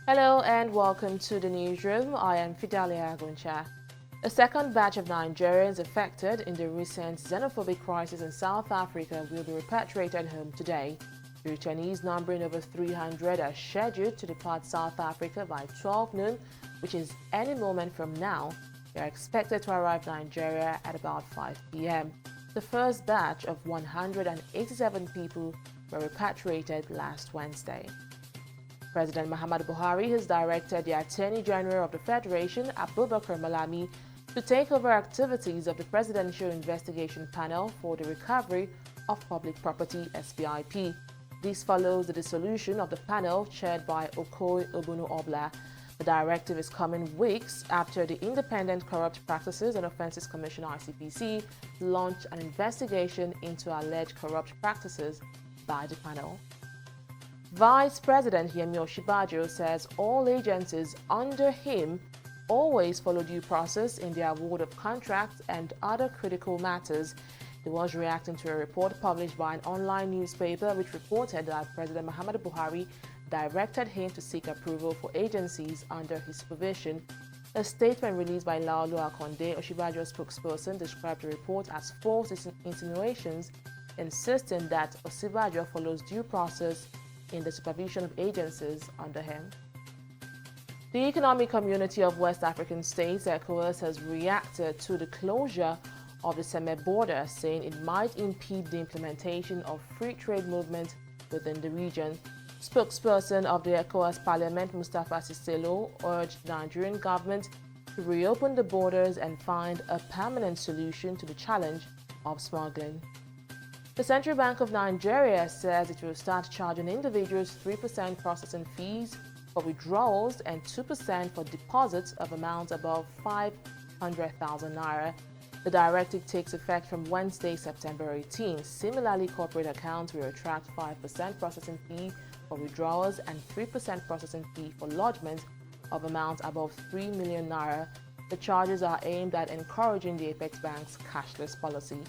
Hello and welcome to the newsroom. I am Fidalia Aguncha. A second batch of Nigerians affected in the recent xenophobic crisis in South Africa will be repatriated home today. The returnees, numbering over 300, are scheduled to depart South Africa by 12 noon, which is any moment from now. They are expected to arrive Nigeria at about 5 p.m. The first batch of 187 people were repatriated last Wednesday. President Muhammadu Buhari has directed the Attorney General of the Federation, Abubakar Malami, to take over activities of the Presidential Investigation Panel for the Recovery of Public Property (SPIP). This follows the dissolution of the panel chaired by Okoye Obunu-Obla. The directive is coming weeks after the Independent Corrupt Practices and Offences Commission (ICPC) launched an investigation into alleged corrupt practices by the panel. Vice President Yemi Osinbajo says all agencies under him always follow due process in the award of contracts and other critical matters. He was reacting to a report published by an online newspaper which reported that President Muhammadu Buhari directed him to seek approval for agencies under his supervision. A statement released by Laolu Akonde, Osinbajo's spokesperson, described the report as false insinuations, insisting that Osinbajo follows due process in the supervision of agencies under him. The Economic Community of West African States, ECOWAS, has reacted to the closure of the Seme border, saying it might impede the implementation of free trade movement within the region. Spokesperson of the ECOWAS Parliament, Mustapha Cisselo, urged the Nigerian government to reopen the borders and find a permanent solution to the challenge of smuggling. The Central Bank of Nigeria says it will start charging individuals 3% processing fees for withdrawals and 2% for deposits of amounts above 500,000 naira. The directive takes effect from Wednesday, September 18. Similarly, corporate accounts will attract 5% processing fee for withdrawals and 3% processing fee for lodgement of amounts above 3 million naira. The charges are aimed at encouraging the Apex Bank's cashless policy.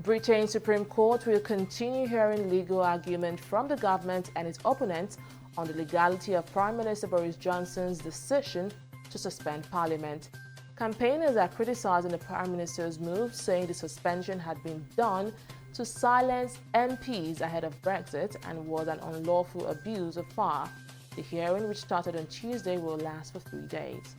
Britain's Supreme Court will continue hearing legal argument from the government and its opponents on the legality of Prime Minister Boris Johnson's decision to suspend Parliament. Campaigners are criticizing the Prime Minister's move, saying the suspension had been done to silence MPs ahead of Brexit and was an unlawful abuse of power. The hearing, which started on Tuesday, will last for 3 days.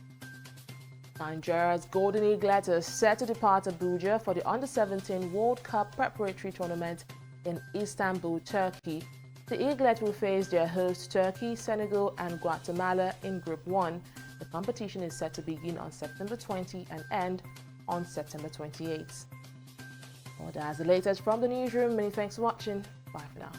Nigeria's Golden Eaglet is set to depart Abuja for the Under-17 World Cup preparatory tournament in Istanbul, Turkey. The Eaglet will face their host Turkey, Senegal and Guatemala in Group 1. The competition is set to begin on September 20 and end on September 28. Well, that's the latest from the newsroom. Many thanks for watching. Bye for now.